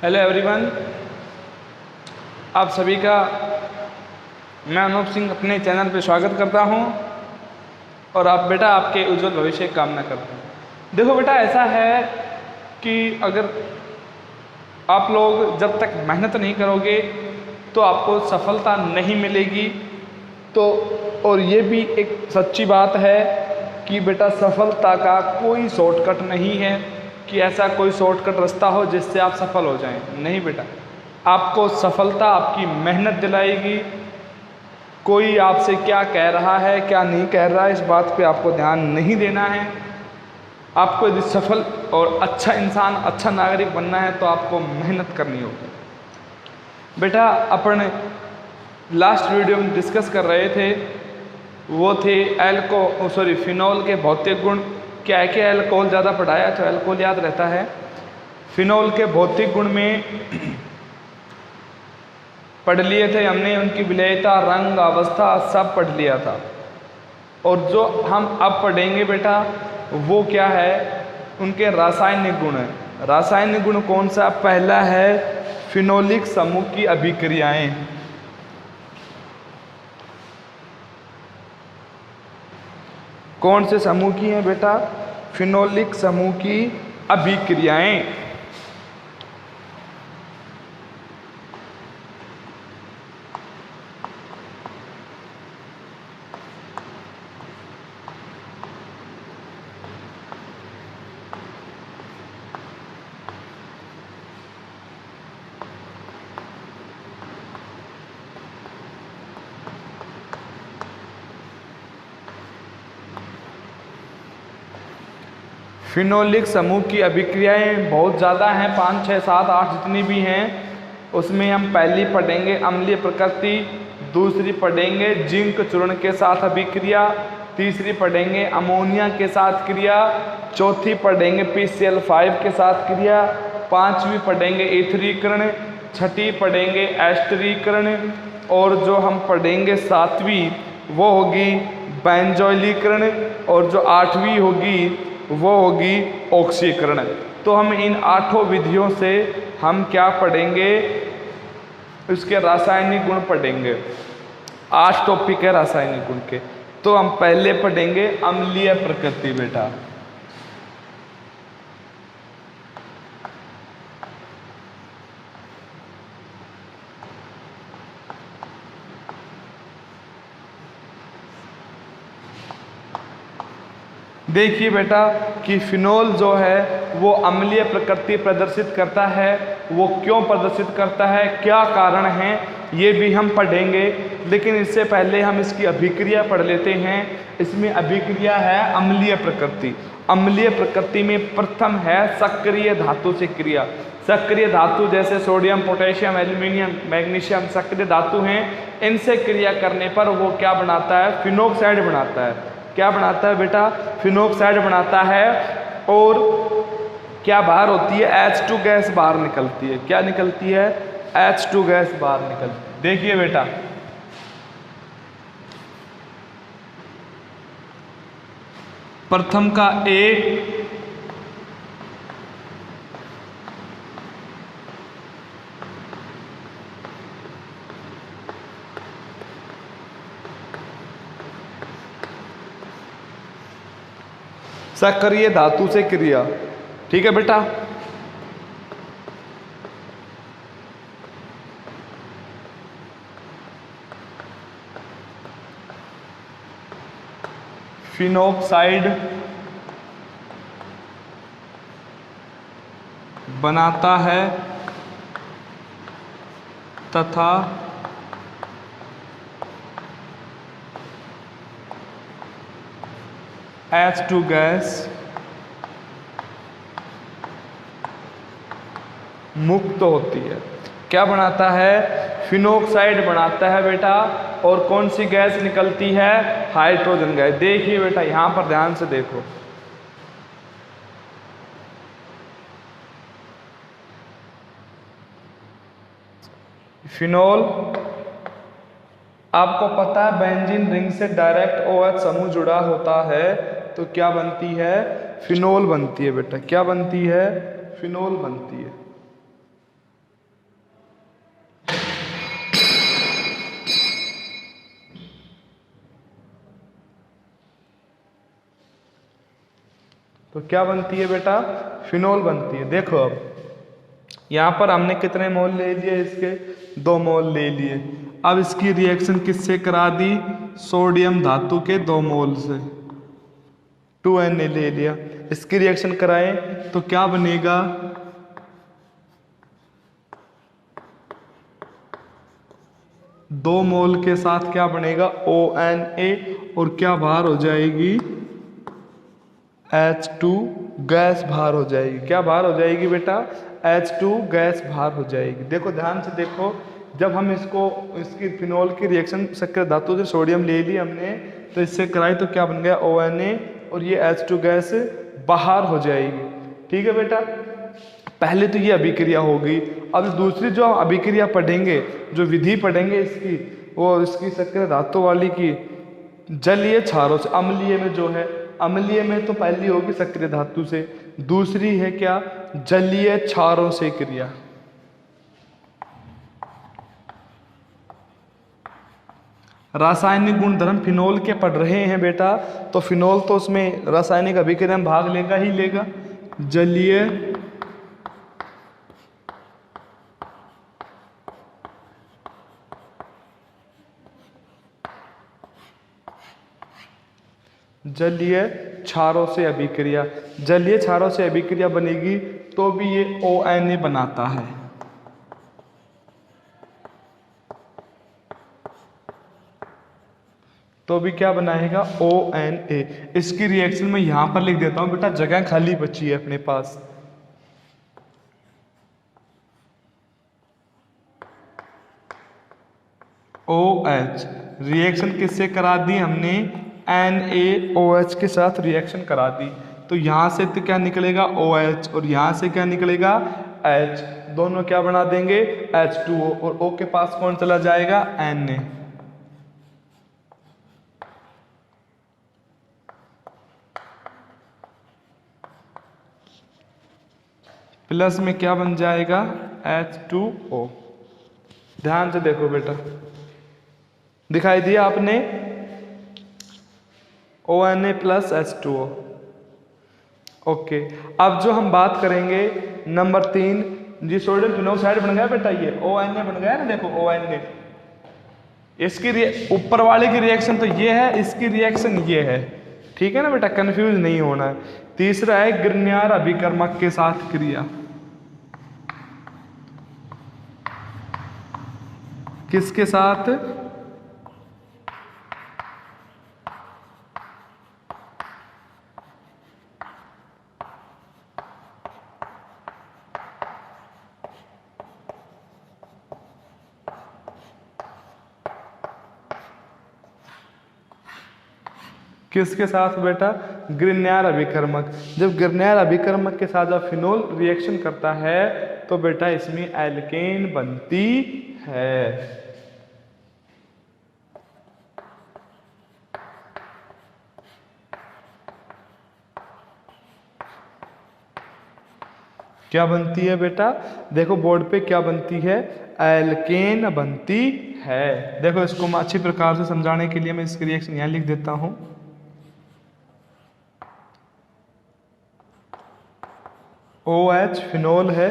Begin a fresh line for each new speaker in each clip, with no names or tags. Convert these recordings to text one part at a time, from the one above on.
Hello everyone, आप सभी का मैं अनूप सिंह अपने चैनल पे स्वागत करता हूं और आप बेटा आपके उज्जवल भविष्य की कामना करता हूं। देखो बेटा, ऐसा है कि अगर आप लोग जब तक मेहनत नहीं करोगे तो आपको सफलता नहीं मिलेगी। तो और ये भी एक सच्ची बात है कि बेटा सफलता का कोई शॉर्टकट नहीं है कि ऐसा कोई शॉर्टकट रास्ता हो जिससे आप सफल हो जाएं। नहीं बेटा, आपको सफलता आपकी मेहनत दिलाएगी। कोई आपसे क्या कह रहा है क्या नहीं कह रहा है इस बात पे आपको ध्यान नहीं देना है। आपको यदि सफल और अच्छा इंसान, अच्छा नागरिक बनना है तो आपको मेहनत करनी होगी। बेटा अपन लास्ट वीडियो में डिस्कस कर रहे थे, वो थे फिनोल के भौतिक गुण। क्या है कि अल्कोहल ज़्यादा पढ़ाया तो अल्कोहल याद रहता है। फिनोल के भौतिक गुण में पढ़ लिए थे हमने, उनकी विलेयता, रंग, अवस्था सब पढ़ लिया था। और जो हम अब पढ़ेंगे बेटा वो क्या है, उनके रासायनिक गुण है। रासायनिक गुण कौन सा? पहला है फिनोलिक समूह की अभिक्रियाएं। कौन से समूह की हैं बेटा? फिनोलिक समूह की अभिक्रियाएं। फिनोलिक समूह की अभिक्रियाएं बहुत ज़्यादा हैं, 5, 6, 7, 8 जितनी भी हैं। उसमें हम पहली पढ़ेंगे अम्लीय प्रकृति, दूसरी पढ़ेंगे जिंक चूर्ण के साथ अभिक्रिया, तीसरी पढ़ेंगे अमोनिया के साथ क्रिया, चौथी पढ़ेंगे PCl5 के साथ क्रिया, पांचवी पढ़ेंगे एथरीकरण, छठी पढ़ेंगे एस्टरीकरण, और जो हम पढ़ेंगे सातवीं वो होगी बेंजोइलीकरण, और जो आठवीं होगी वो होगी ऑक्सीकरण। तो हम इन 8 विधियों से हम क्या पढ़ेंगे? उसके रासायनिक गुण पढ़ेंगे। 8 टॉपिक है रासायनिक गुण के। तो हम पहले पढ़ेंगे अम्लीय प्रकृति बेटा। देखिए बेटा कि फिनोल जो है वो अम्लीय प्रकृति प्रदर्शित करता है। वो क्यों प्रदर्शित करता है, क्या कारण है, ये भी हम पढ़ेंगे। लेकिन इससे पहले हम इसकी अभिक्रिया पढ़ लेते हैं। इसमें अभिक्रिया है अम्लीय प्रकृति। अम्लीय प्रकृति में प्रथम है सक्रिय धातु से क्रिया। सक्रिय धातु जैसे सोडियम, पोटेशियम, एल्यूमिनियम, मैग्नीशियम सक्रिय धातु हैं। इनसे क्रिया करने पर वो क्या बनाता है? फिनोक्साइड बनाता है। क्या बनाता है बेटा? फिनोक्साइड बनाता है। और क्या बाहर होती है? H2 गैस बाहर निकलती है। क्या निकलती है? H2 गैस बाहर निकलती है। देखिए बेटा, प्रथम का A, सक्रिय धातु से क्रिया। ठीक है बेटा, फिनोक्साइड बनाता है तथा H2 गैस मुक्त होती है। क्या बनाता है? फिनोक्साइड बनाता है बेटा। और कौन सी गैस निकलती है? Hydrogen gas. देखिए बेटा, यहां पर ध्यान से देखो, फिनोल, आपको पता है बेंजीन रिंग से डायरेक्ट OH समूह जुड़ा होता है तो क्या बनती है? फिनोल बनती है बेटा। क्या बनती है? फिनोल बनती है। तो क्या बनती है बेटा, फिनोल बनती है। देखो अब यहाँ पर हमने कितने मोल ले लिए, इसके 2 मोल ले लिए। अब इसकी रिएक्शन किससे करा दी, सोडियम धातु के 2 मोल से, 2Na ले लिया। इसकी रिएक्शन कराएं तो क्या बनेगा, 2 मोल के साथ क्या बनेगा, ONA, और क्या बाहर हो जाएगी, H2 गैस बाहर हो जाएगी। क्या बाहर हो जाएगी बेटा, H2 गैस बाहर हो जाएगी। देखो ध्यान से देखो, जब हम इसकी फिनोल की रिएक्शन सक्रिय धातु से सोडियम ले ली हमने, तो इससे कराई तो क्या बन गया, ONA, और ये H2 गैस बाहर हो जाएगी। ठीक है बेटा, पहले तो ये अभिक्रिया होगी। अब दूसरी जो अभिक्रिया पढ़ेंगे, जो विधि पढ़ेंगे इसकी, वो इसकी सक्रिय धातु वाली की जलीय क्षारों से, अम्लीय में जो है, अम्लीय में तो पहली होगी सक्रिय धातु से, दूसरी है क्या, जलीय क्षारों से क्रिया। रासायनिक गुणधर्म फिनोल के पढ़ रहे हैं बेटा, तो फिनोल तो उसमें रासायनिक अभिक्रिया में भाग लेगा ही लेगा। जलीय जलीय क्षारों से अभिक्रिया, जलीय क्षारों से अभिक्रिया बनेगी तो भी ये ONA बनाता है। तो भी क्या बनाएगा, ONA। इसकी रिएक्शन में यहां पर लिख देता हूं बेटा, जगह खाली बची है अपने पास। OH रिएक्शन किससे करा दी हमने, NaOH के साथ रिएक्शन करा दी। तो यहां से तो क्या निकलेगा, OH, और यहां से क्या निकलेगा, H। दोनों क्या बना देंगे, H2O, और O के पास कौन चला जाएगा, Na। प्लस में क्या बन जाएगा, H2O। ध्यान से देखो बेटा, दिखाई दिया आपने, ONA प्लस H2O। ओके, अब जो हम बात करेंगे नंबर 3, जी सोडियम फिनोक्साइड बन गया बेटा, ये ONA बन गया ना, देखो ONA। इसकी ऊपर वाले की रिएक्शन तो ये है, इसकी रिएक्शन ये है। ठीक है ना बेटा, कंफ्यूज नहीं होना है। तीसरा है ग्रिग्नार्ड अभिकर्मक के साथ क्रिया। किसके साथ, किसके साथ बेटा, ग्रिग्नार्ड अभिकर्मक। जब ग्रिग्नार्ड अभिकर्मक के साथ जब फिनोल रिएक्शन करता है तो बेटा इसमें एल्केन बनती है। क्या बनती है बेटा, देखो बोर्ड पे क्या बनती है, एल्केन बनती है। देखो इसको मैं अच्छी प्रकार से समझाने के लिए मैं इसकी रिएक्शन यहां लिख देता हूं। OH फिनोल है,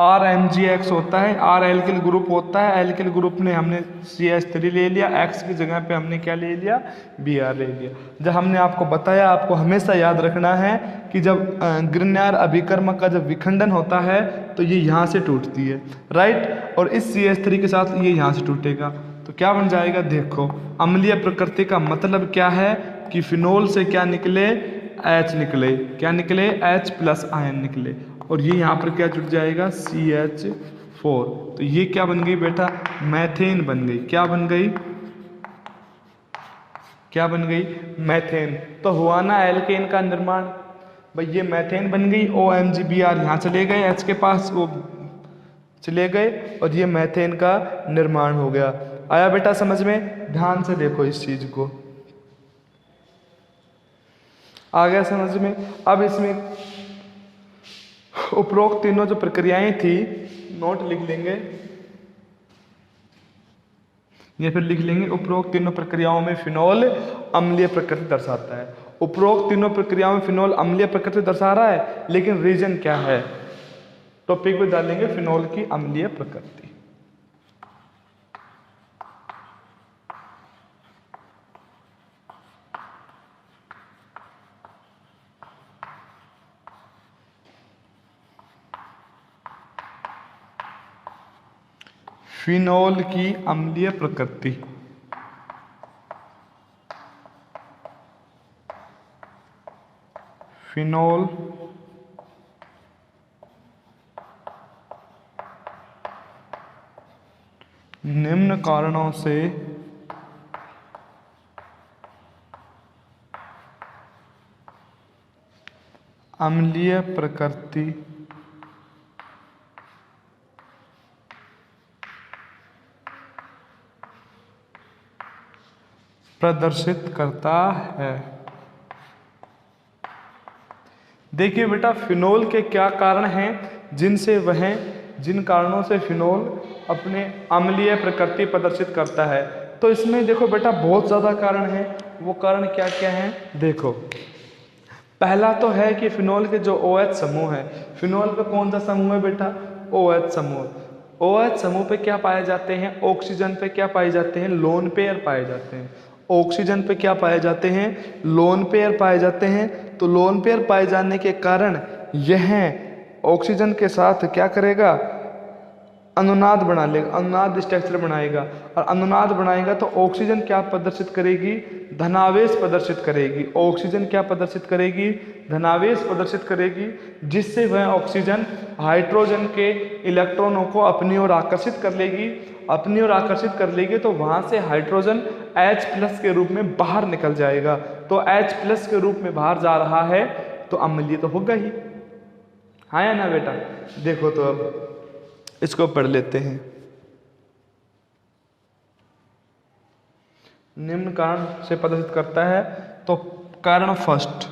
RMgX होता है, R एल्किल ग्रुप होता है, एल्किल ग्रुप ने हमने CH3 ले लिया, X की जगह पे हमने क्या ले लिया, Br ले लिया। जब हमने आपको बताया, आपको हमेशा याद रखना है कि जब ग्रिग्नार्ड अभिकर्मक का जब विखंडन होता है तो ये यहाँ से टूटती है, राइट, और इस CH3 के साथ ये यहाँ से टूटेगा तो क्या बन जाएगा, देखो अम्लीय प्रकृति का मतलब क्या है कि फिनोल से क्या निकले, H निकले, क्या निकले, H प्लस आयन निकले, और ये यहाँ पर क्या जुड़ जाएगा, CH4। तो ये क्या बन गई बेटा, मैथेन बन गई। क्या बन गई, क्या बन गई, मैथेन। तो हुआ ना एल्केन का निर्माण, भाई ये मैथेन बन गई। OMgBr यहाँ चले गए, H के पास वो चले गए, और ये मैथेन का निर्माण हो गया। आया बेटा समझ में, ध्यान से देखो इस चीज को, आ गया समझ में। अब इसमें उपरोक्त तीनों जो प्रक्रियाएं थी, नोट लिख लेंगे। या फिर लिख लेंगे उपरोक्त तीनों प्रक्रियाओं में फिनोल अम्लीय प्रकृति दर्शाता है। उपरोक्त तीनों प्रक्रियाओं में फिनोल अम्लीय प्रकृति दर्शा रहा है, लेकिन रीजन क्या है? टॉपिक पे डालेंगे फिनोल की अम्लीय प्रकृति। फिनोल की अम्लीय प्रकृति। फिनोल निम्न कारणों से अम्लीय प्रकृति प्रदर्शित करता है। देखिए बेटा, फिनोल के क्या कारण हैं जिन कारणों से फिनोल अपने अम्लीय प्रकृति प्रदर्शित करता है। तो इसमें देखो बेटा बहुत ज़्यादा कारण हैं। वो कारण क्या क्या हैं देखो। पहला तो है कि फिनोल के जो OH समूह है, फिनोल पे कौन सा समूह है बेटा? OH समूह। OH समूह पे क्या पाए जाते हैं? ऑक्सीजन पे क्या पाए जाते हैं? लोन पेयर पाए जाते हैं। ऑक्सीजन पे क्या पाए जाते हैं? लोन पेयर पाए जाते हैं। तो लोन पेयर पाए जाने के कारण यह ऑक्सीजन के साथ क्या करेगा? अनुनाद बना लेगा, अनुनाद स्ट्रक्चर बनाएगा। और अनुनाद बनाएगा तो ऑक्सीजन क्या प्रदर्शित करेगी? धनावेश प्रदर्शित करेगी। ऑक्सीजन क्या प्रदर्शित करेगी? धनावेश प्रदर्शित करेगी, जिससे वह ऑक्सीजन हाइड्रोजन के इलेक्ट्रॉनों को अपनी ओर आकर्षित कर लेगी। अपनी ओर आकर्षित कर लेगी तो वहाँ से हाइड्रोजन H+ के रूप में बाहर निकल जाएगा। तो H+ के रूप में बाहर जा रहा है तो अम्लीय तो होगा ही, हाँ या ना बेटा? देखो तो अब इसको पढ़ लेते हैं। निम्न कारण से प्रदर्शित करता है। तो कारण फर्स्ट,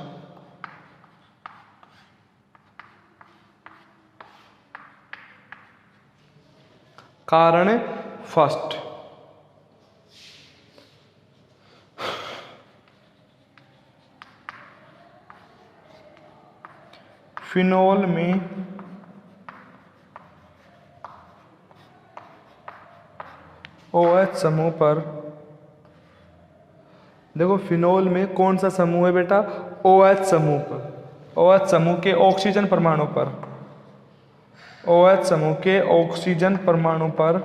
कारण फर्स्ट, फिनोल में OH समूह पर, देखो फिनोल में कौन सा समूह है बेटा? OH समूह पर। OH समूह के ऑक्सीजन परमाणु पर, OH समूह के ऑक्सीजन परमाणु पर,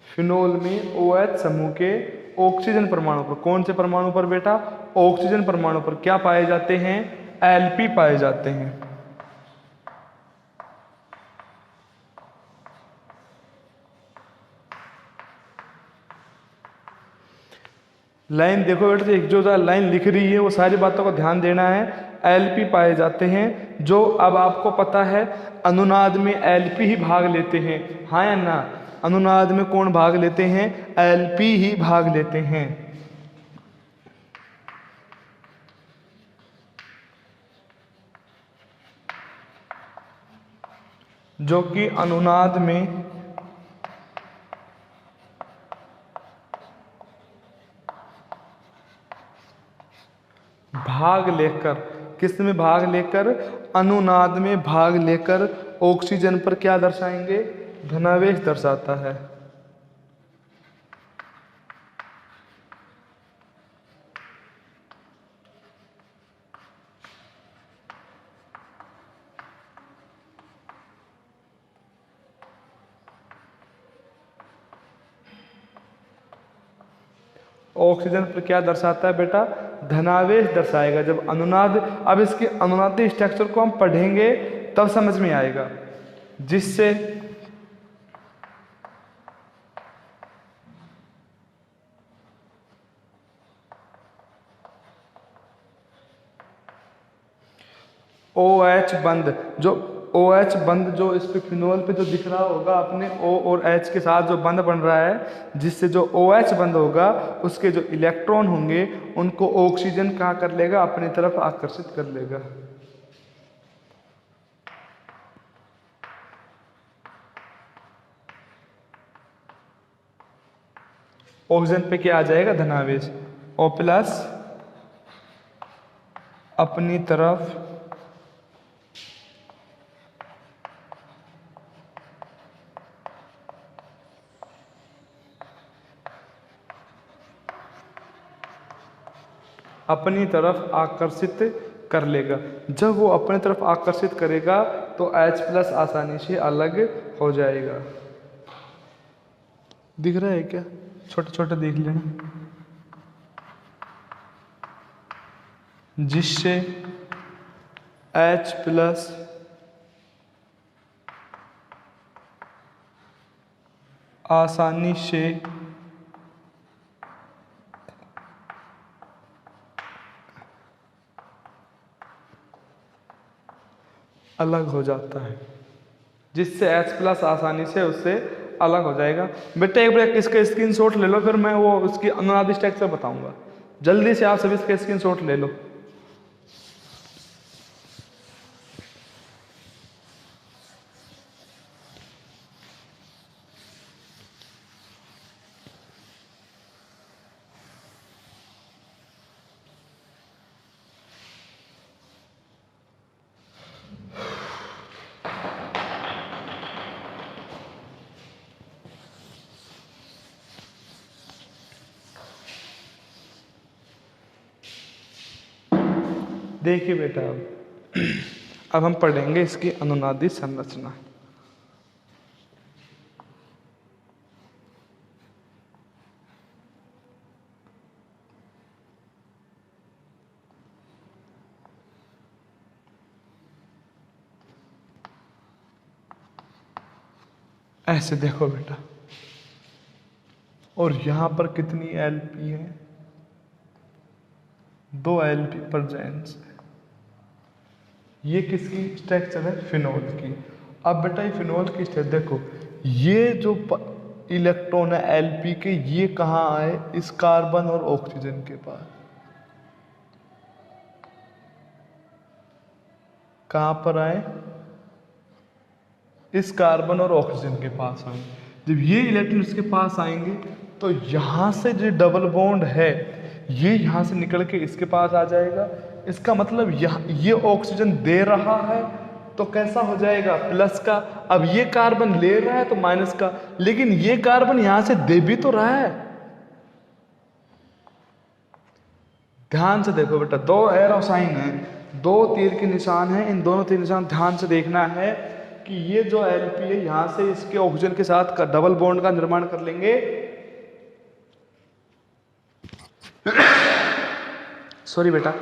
फिनोल में OH समूह के ऑक्सीजन परमाणु पर, कौन से परमाणु पर बेटा? ऑक्सीजन परमाणु पर क्या पाए जाते हैं? Lp पाए जाते हैं। लाइन देखो बेटा, एक जो लाइन लिख रही है वो सारी बातों को ध्यान देना है। Lp पाए जाते हैं, जो अब आपको पता है अनुनाद में Lp ही भाग लेते हैं, हाँ या ना? अनुनाद में कौन भाग लेते हैं? Lp ही भाग लेते हैं। जो कि अनुनाद में भाग लेकर, किस में भाग लेकर? अनुनाद में भाग लेकर ऑक्सीजन पर क्या दर्शाएंगे? धनावेश दर्शाता है। ऑक्सीजन पर क्या दर्शाता है बेटा? धनावेश दर्शाएगा। जब अनुनाद, अब इसके अनुनादी स्ट्रक्चर को हम पढ़ेंगे तब समझ में आएगा, जिससे OH बंद, जो OH बंद जो इस पे फिनोल पे जो दिख रहा होगा अपने O और H के साथ जो बंद बन रहा है, जिससे जो OH बंद होगा उसके जो इलेक्ट्रॉन होंगे उनको ऑक्सीजन कहाँ कर लेगा? अपनी तरफ आकर्षित कर लेगा। ऑक्सीजन पे क्या आ जाएगा, धनावेश। O प्लस अपनी तरफ अपनी तरफ आकर्षित कर लेगा। जब वो अपनी तरफ आकर्षित करेगा तो H प्लस आसानी से अलग हो जाएगा। दिख रहा है क्या, छोटे छोटे देख लेना, जिससे H प्लस आसानी से अलग हो जाता है, जिससे H प्लस आसानी से उससे अलग हो जाएगा। बेटा एक बार इसका स्क्रीनशॉट ले लो, फिर मैं वो उसकी अनुनादी स्ट्रक्चर बताऊंगा। जल्दी से आप सभी इसका स्क्रीनशॉट ले लो। देखिए बेटा, अब हम पढ़ेंगे इसकी अनुनादी संरचना। ऐसे देखो बेटा, और यहां पर कितनी एलपी है, 2 एलपी प्रेजेंस है। ये किसकी स्ट्रक्चर है, फिनोल की। अब बेटा ये फिनोल की स्ट्रक्चर देखो, ये जो इलेक्ट्रॉन है एलपी के, ये कहाँ आए, इस कार्बन और ऑक्सीजन के पास। कहां पर आए, इस कार्बन और ऑक्सीजन के पास आए। जब ये इलेक्ट्रॉन इसके पास आएंगे तो यहां से जो डबल बॉन्ड है ये यहां से निकल के इसके पास आ जाएगा। इसका मतलब ये ऑक्सीजन दे रहा है तो कैसा हो जाएगा, प्लस का। अब ये कार्बन ले रहा है तो माइनस का, लेकिन ये कार्बन यहां से दे भी तो रहा है। ध्यान से देखो बेटा, 2 एरो साइन है, 2 तीर के निशान है, इन दोनों तीर निशान ध्यान से देखना है कि ये जो एलपी है यहां से इसके ऑक्सीजन के साथ का डबल बॉन्ड का निर्माण कर लेंगे। सॉरी बेटा।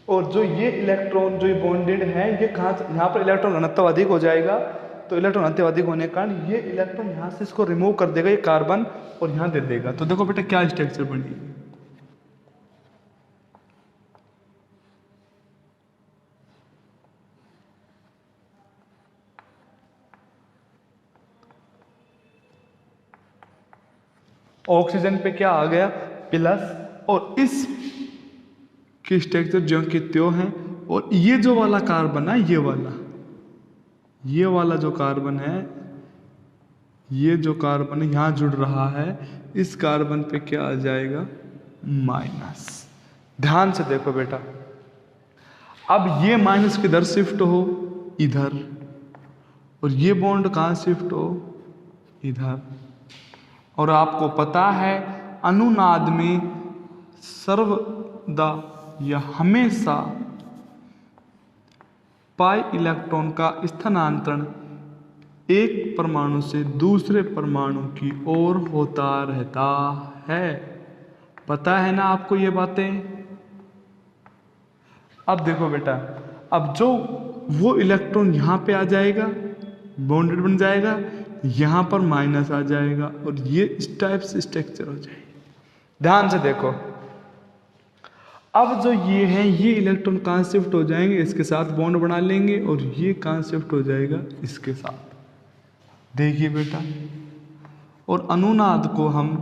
और जो ये इलेक्ट्रॉन जो बॉन्डेड है, ये कहां, यहाँ पर इलेक्ट्रॉन घनत्व अधिक हो जाएगा, तो इलेक्ट्रॉन घनत्व अधिक होने के कारण ये इलेक्ट्रॉन यहाँ से इसको रिमूव कर देगा, ये कार्बन, और यहाँ दे देगा। तो देखो बेटा क्या स्ट्रक्चर बनी, ऑक्सीजन पे क्या आ गया, प्लस, और इस की स्ट्रक्चर जो कि त्यों है। और ये जो वाला कार्बन है, ये वाला जो कार्बन है, ये जो कार्बन है यहाँ जुड़ रहा है, इस कार्बन पे क्या आ जाएगा, माइनस। ध्यान से देखो बेटा, अब ये माइनस किधर शिफ्ट हो, इधर, और ये बॉन्ड कहाँ शिफ्ट हो, इधर। और आपको पता है अनुनाद में सर्वदा या हमेशा पाई इलेक्ट्रॉन का स्थानांतरण एक परमाणु से दूसरे परमाणु की ओर होता रहता है। पता है ना आपको ये बातें। अब देखो बेटा, अब जो वो इलेक्ट्रॉन यहाँ पे आ जाएगा, बॉन्डेड बन जाएगा, यहाँ पर माइनस आ जाएगा, और ये इस टाइप से स्ट्रक्चर हो जाएगी। ध्यान से देखो, अब जो ये है, ये इलेक्ट्रॉन कहाँ शिफ्ट हो जाएंगे, इसके साथ बॉन्ड बना लेंगे, और ये कहाँ शिफ्ट हो जाएगा, इसके साथ। देखिए बेटा, और अनुनाद को हम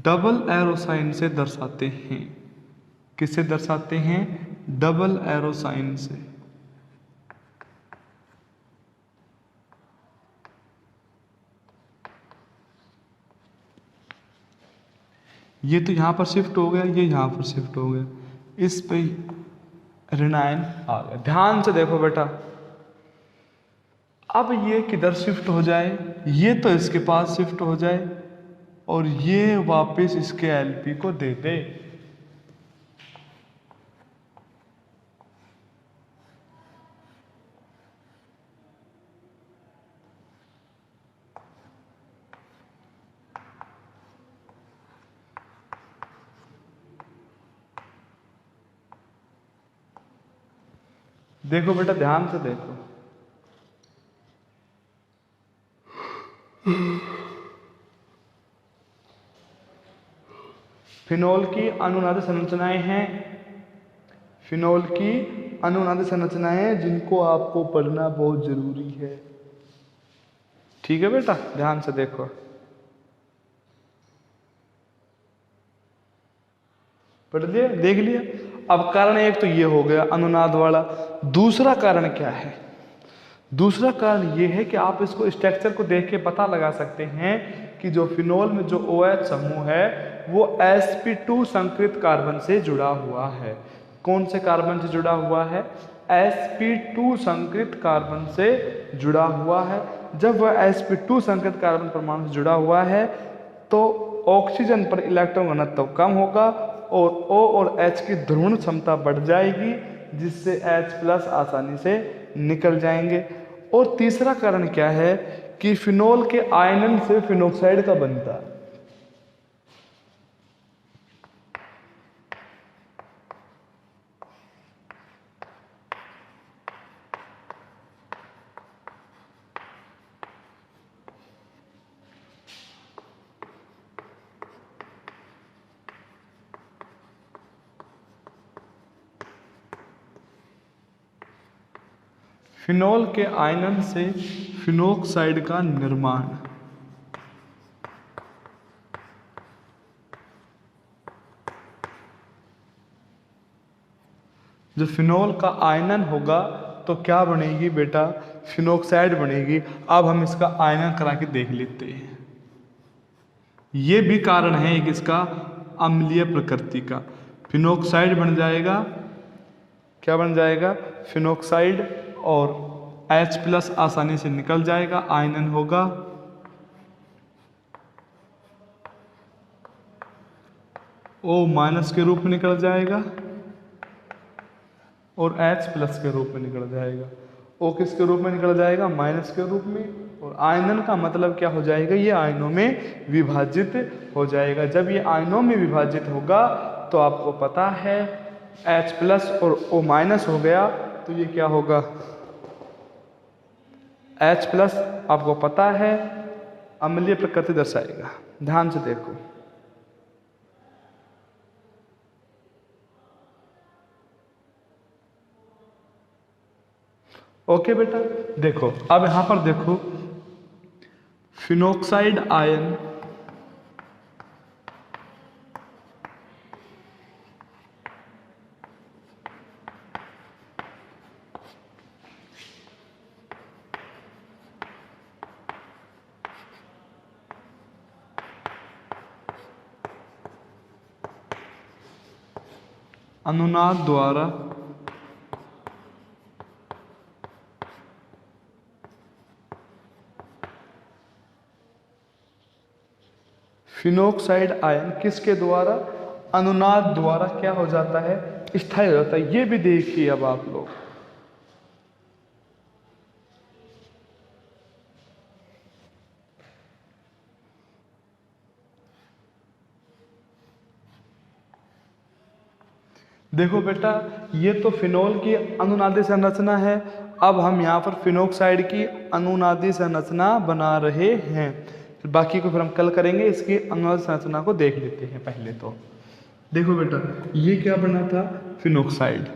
डबल एरो साइन से दर्शाते हैं। किससे दर्शाते हैं, डबल एरो साइन से। ये तो यहाँ पर शिफ्ट हो गया, ये यहाँ पर शिफ्ट हो गया, इस पे ऋणायन आ गया। ध्यान से देखो बेटा, अब ये किधर शिफ्ट हो जाए, ये तो इसके पास शिफ्ट हो जाए और ये वापस इसके एलपी को दे दे। देखो बेटा, ध्यान से देखो, फिनोल की अनुनादी संरचनाएं हैं, फिनोल की अनुनादी संरचनाएं हैं जिनको आपको पढ़ना बहुत जरूरी है। ठीक है बेटा, ध्यान से देखो। पढ़ लिया, देख लिया। अब कारण एक तो ये हो गया अनुनाद वाला। दूसरा कारण क्या है? दूसरा कारण ये है कि आप इसको स्ट्रक्चर को देख के पता लगा सकते हैं कि जो फिनोल में जो OH समूह है वो sp2 संकृत कार्बन से जुड़ा हुआ है। कौन से कार्बन से जुड़ा हुआ है? sp2 संकृत कार्बन से जुड़ा हुआ है। जब वह sp2 संकृत कार्बन परमाणु से जुड़ा हुआ है तो ऑक्सीजन पर इलेक्ट्रॉन घनत्व कम होगा और O और H की ध्रुवण क्षमता बढ़ जाएगी, जिससे H+ आसानी से निकल जाएंगे। और तीसरा कारण क्या है कि फिनोल के आयनन से फिनोक्साइड का बनता है। फिनोल के आयनन से फिनोक्साइड का निर्माण। जो फिनोल का आयनन होगा तो क्या बनेगी बेटा? फिनोक्साइड बनेगी। अब हम इसका आयनन करा के देख लेते हैं। ये भी कारण है एक इसका अम्लीय प्रकृति का। फिनोक्साइड बन जाएगा, क्या बन जाएगा? फिनोक्साइड, और H+ आसानी से निकल जाएगा, आयनन होगा। O- के रूप में निकल जाएगा और H+ के रूप में निकल जाएगा। O किसके रूप में निकल जाएगा? माइनस के रूप में। और आयनन का मतलब क्या हो जाएगा? ये आयनों में विभाजित हो जाएगा। जब ये आयनों में विभाजित होगा तो आपको पता है H+ और O- हो गया तो ये क्या होगा? H+ आपको पता है अम्लीय प्रकृति दर्शाएगा। ध्यान से देखो, ओके बेटा। देखो अब यहां पर देखो, फिनोक्साइड आयन अनुनाद द्वारा फिनोक्साइड आयन किसके द्वारा? अनुनाद द्वारा क्या हो जाता है? स्थायी हो जाता है। ये भी देखिए अब आप लोग, देखो बेटा, ये तो फिनोल की अनुनादी संरचना है। अब हम यहाँ पर फिनोक्साइड की अनुनादी संरचना बना रहे हैं। फिर बाकी को फिर हम कल करेंगे। इसकी अनुनादी संरचना को देख लेते हैं पहले। तो देखो बेटा, ये क्या बना था? फिनोक्साइड।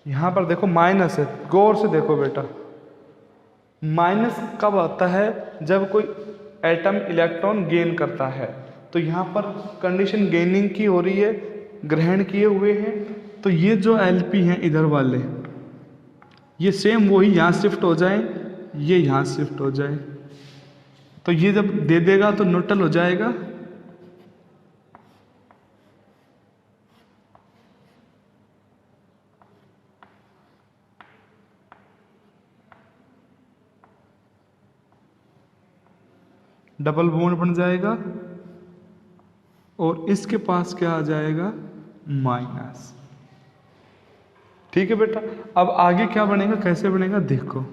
यहां पर देखो माइनस है, गौर से देखो बेटा। माइनस कब आता है? जब कोई एटम इलेक्ट्रॉन गेन करता है। तो यहाँ पर कंडीशन गेनिंग की हो रही है, ग्रहण किए हुए हैं, तो ये जो Lp हैं इधर वाले, ये सेम वही यहाँ शिफ्ट हो जाए, ये यहाँ शिफ्ट हो जाए, तो ये जब दे देगा तो न्यूट्रल हो जाएगा। डबल बॉन्ड बन जाएगा और इसके पास क्या आ जाएगा, माइनस। ठीक है बेटा, अब आगे क्या बनेगा, कैसे बनेगा देखो।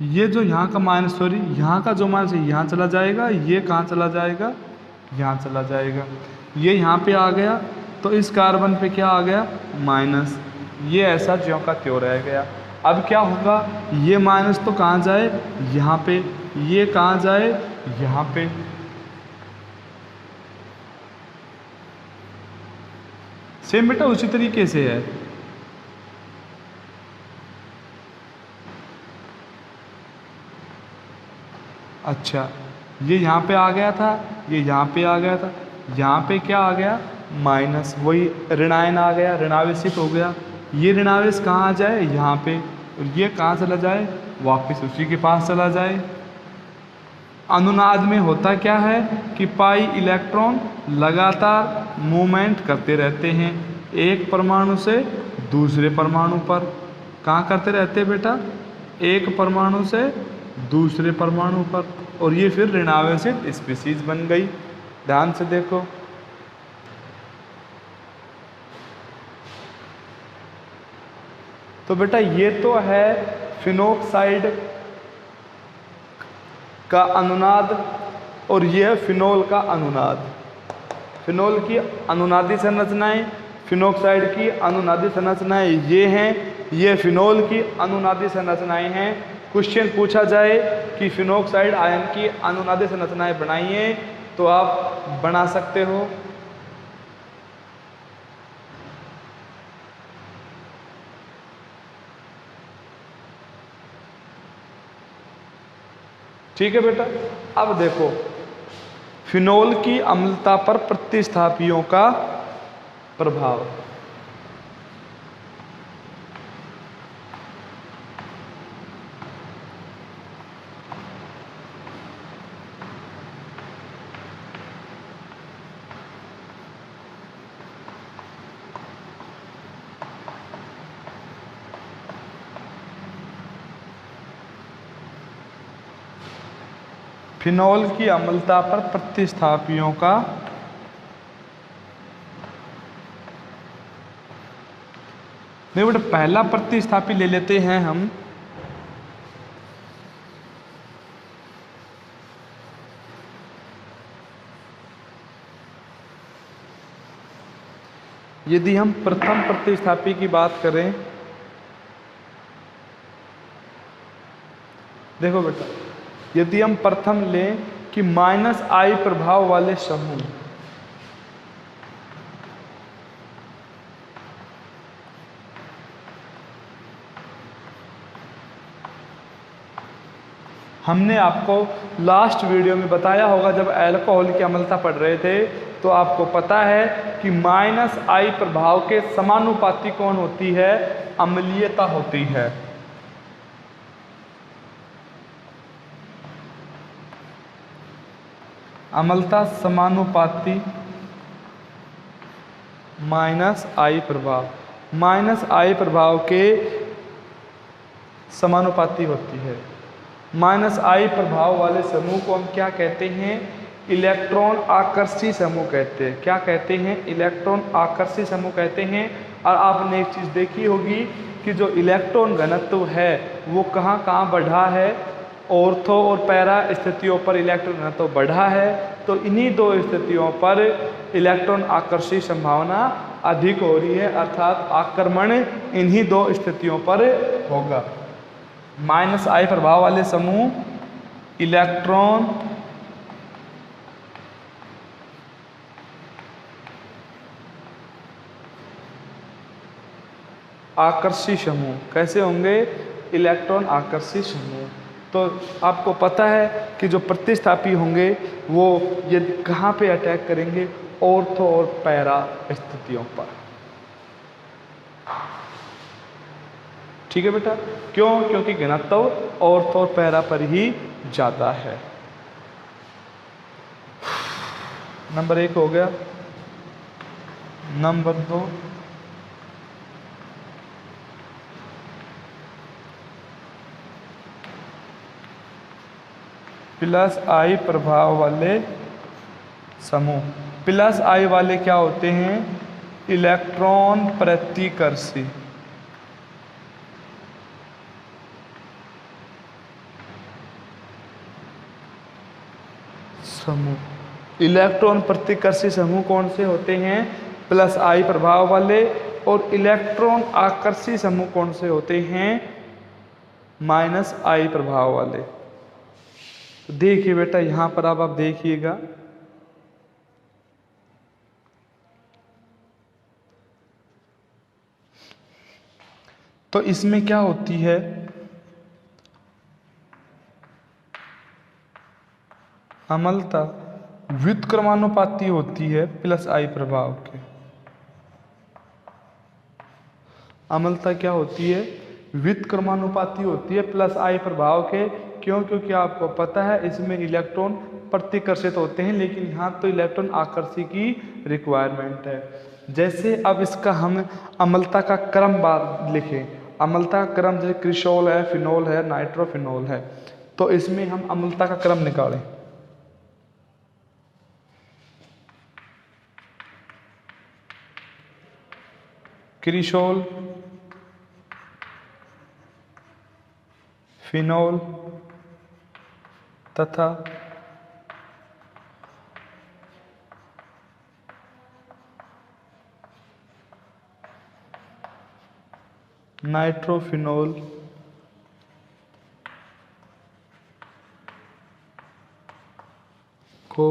ये जो यहाँ का माइनस, सॉरी यहाँ का जो माइनस है यहाँ चला जाएगा, ये कहाँ चला जाएगा, यहाँ चला जाएगा, ये यहाँ पे आ गया, तो इस कार्बन पे क्या आ गया, माइनस, ये ऐसा ज्यों का त्यों रह गया। अब क्या होगा, ये माइनस तो कहाँ जाए, यहाँ पे, ये कहाँ जाए, यहाँ पे। सेम बेटा उसी तरीके से है। अच्छा, ये यहाँ पे आ गया था, ये यहाँ पे आ गया था, यहाँ पे क्या आ गया, माइनस, वही ऋणायन आ गया, ऋणावेशित हो गया। ये ऋणावेश कहाँ आ जाए, यहाँ पे, और ये कहाँ चला जाए, वापस उसी के पास चला जाए। अनुनाद में होता क्या है कि पाई इलेक्ट्रॉन लगातार मूवमेंट करते रहते हैं एक परमाणु से दूसरे परमाणु पर। कहाँ करते रहते हैं बेटा, एक परमाणु से दूसरे परमाणु पर, और ये फिर ऋणावेशित स्पीशीज बन गई। ध्यान से देखो, तो बेटा ये तो है फिनोक्साइड का अनुनाद, और ये है फिनोल का अनुनाद। फिनोल की अनुनादी संरचनाएं, फिनोक्साइड की अनुनादी संरचनाएं ये हैं, ये फिनोल की अनुनादी संरचनाएं हैं। क्वेश्चन पूछा जाए कि फिनोक्साइड आयन की अनुनादी संरचनाएं बनाइए, तो आप बना सकते हो। ठीक है बेटा, अब देखो फिनोल की अम्लता पर प्रतिस्थापियों का प्रभाव। फिनोल की अम्लता पर प्रतिस्थापियों का नहीं बेटा, पहला प्रतिस्थापी ले लेते हैं हम। यदि हम प्रथम प्रतिस्थापी की बात करें, देखो बेटा, यदि हम प्रथम लें कि -I प्रभाव वाले समूह, हमने आपको लास्ट वीडियो में बताया होगा जब अल्कोहल की अम्लता पढ़ रहे थे, तो आपको पता है कि -I प्रभाव के समानुपाती कौन होती है, अम्लीयता होती है। अम्लता समानुपाती -I प्रभाव, -I प्रभाव के समानुपाती होती है। -I प्रभाव वाले समूह को हम क्या कहते हैं, इलेक्ट्रॉन आकर्षी समूह कहते हैं। क्या कहते हैं, इलेक्ट्रॉन आकर्षी समूह कहते हैं। और आपने एक चीज़ देखी होगी कि जो इलेक्ट्रॉन घनत्व है वो कहाँ कहाँ बढ़ा है, ऑर्थो और पैरा स्थितियों पर इलेक्ट्रॉन घनत्व बढ़ा है, तो इन्हीं दो स्थितियों पर इलेक्ट्रॉन आकर्षी संभावना अधिक हो रही है, अर्थात आक्रमण इन्हीं दो स्थितियों पर होगा। -I प्रभाव वाले समूह इलेक्ट्रॉन आकर्षी समूह कैसे होंगे, इलेक्ट्रॉन आकर्षी समूह। तो आपको पता है कि जो प्रतिस्थापी होंगे वो ये कहाँ पे अटैक करेंगे, ऑर्थो और पैरा स्थितियों पर। ठीक है बेटा, क्यों? क्योंकि घनत्व ऑर्थो और पैरा पर ही ज्यादा है। नंबर 1 हो गया। नंबर 2, प्लस आई प्रभाव वाले समूह। प्लस आई वाले क्या होते हैं? इलेक्ट्रॉन प्रतिकर्षी समूह। इलेक्ट्रॉन प्रतिकर्षी समूह कौन से होते हैं? प्लस आई प्रभाव वाले। और इलेक्ट्रॉन आकर्षी समूह कौन से होते हैं? माइनस आई प्रभाव वाले। तो देखिए बेटा, यहां पर अब आप देखिएगा, तो इसमें क्या होती है? अम्लता व्युत्क्रमानुपाती होती है प्लस आई प्रभाव के। अम्लता क्या होती है? व्युत्क्रमानुपाती होती है प्लस आई प्रभाव के। क्यों? क्योंकि आपको पता है इसमें इलेक्ट्रॉन प्रतिकर्षित होते हैं, लेकिन यहाँ तो इलेक्ट्रॉन आकर्षी की रिक्वायरमेंट है। जैसे अब इसका हम अम्लता का क्रम बार लिखें, अम्लता का क्रम जैसे क्रिसोल है, फिनोल है, नाइट्रोफिनोल है, तो इसमें हम अम्लता का क्रम निकालें। क्रिसोल, फिनोल तथा नाइट्रोफिनोल को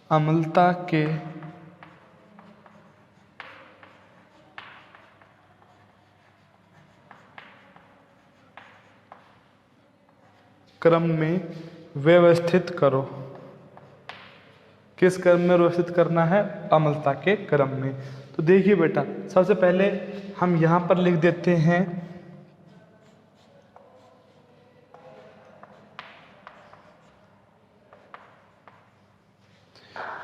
अम्लता के क्रम में व्यवस्थित करो। किस क्रम में व्यवस्थित करना है? अम्लता के क्रम में। तो देखिए बेटा, सबसे पहले हम यहां पर लिख देते हैं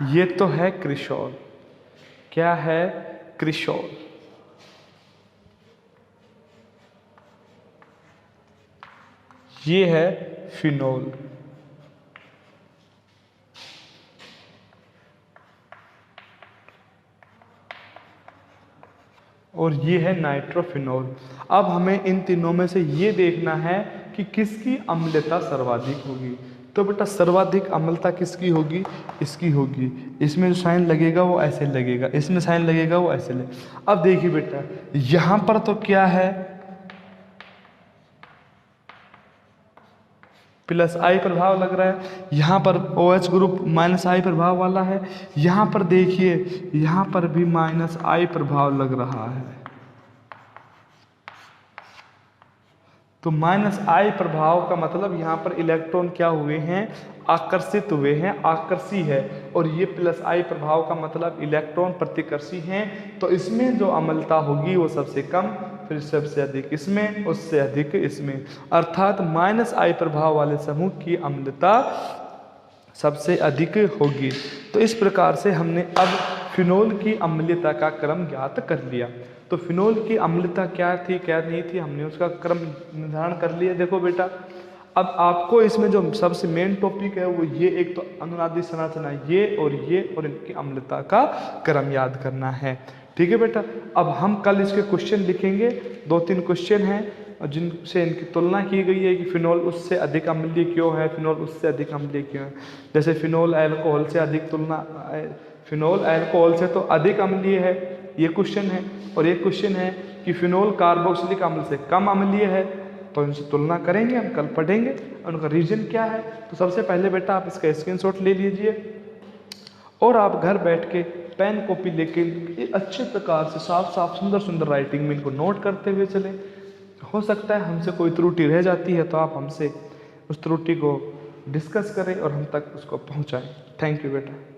ये तो है क्रिसोल। क्या है? क्रिसोल। ये है फिनोल। और ये है नाइट्रोफिनोल। अब हमें इन तीनों में से ये देखना है कि किसकी अम्लता सर्वाधिक होगी। तो बेटा सर्वाधिक अम्लता किसकी होगी? इसकी होगी। इसमें जो साइन लगेगा वो ऐसे लगेगा, इसमें साइन लगेगा वो ऐसे लगेगा। अब देखिए बेटा, यहां पर तो क्या है? प्लस आई प्रभाव लग रहा है, यहाँ पर OH ग्रुप माइनस आई प्रभाव वाला है। यहाँ पर देखिए, यहाँ पर भी माइनस आई प्रभाव लग रहा है। तो माइनस आई प्रभाव का मतलब यहाँ पर इलेक्ट्रॉन क्या हुए हैं? आकर्षित हुए हैं, आकर्षी है। और ये प्लस आई प्रभाव का मतलब इलेक्ट्रॉन प्रतिकर्षी हैं। तो इसमें जो अम्लता होगी वो सबसे कम, फिर सबसे अधिक इसमें, उससे अधिक इसमें। अर्थात माइनस आई प्रभाव वाले समूह की अम्लता सबसे अधिक होगी। तो इस प्रकार से हमने अब फिनोल की अम्लता का क्रम ज्ञात कर लिया। तो फिनोल की अम्लता क्या थी, क्या नहीं थी, हमने उसका क्रम निर्धारण कर लिया। देखो बेटा, अब आपको इसमें जो सबसे मेन टॉपिक है वो ये, एक तो अनुनादी संरचना ये और इनकी अम्लता का क्रम याद करना है। ठीक है बेटा, अब हम कल इसके क्वेश्चन लिखेंगे। 2-3 क्वेश्चन हैं जिनसे इनकी तुलना की गई है कि फिनोल उससे अधिक अम्लीय क्यों है, फिनोल उससे अधिक अम्लीय क्यों है। जैसे फिनोल अल्कोहल से अधिक फिनोल अल्कोहल से तो अधिक अम्लीय है, ये क्वेश्चन है। और एक क्वेश्चन है कि फिनोल कार्बोक्सिलिक अम्ल से कम अम्लीय है। तो इनसे तुलना करेंगे, हम कल पढ़ेंगे उनका रीजन क्या है। तो सबसे पहले बेटा आप इसका स्क्रीनशॉट ले लीजिए और आप घर बैठ के पेन कॉपी लेके अच्छे प्रकार से साफ साफ सुंदर सुंदर राइटिंग में इनको नोट करते हुए चलें। हो सकता है हमसे कोई त्रुटि रह जाती है तो आप हमसे उस त्रुटि को डिस्कस करें और हम तक उसको पहुंचाएं। थैंक यू बेटा।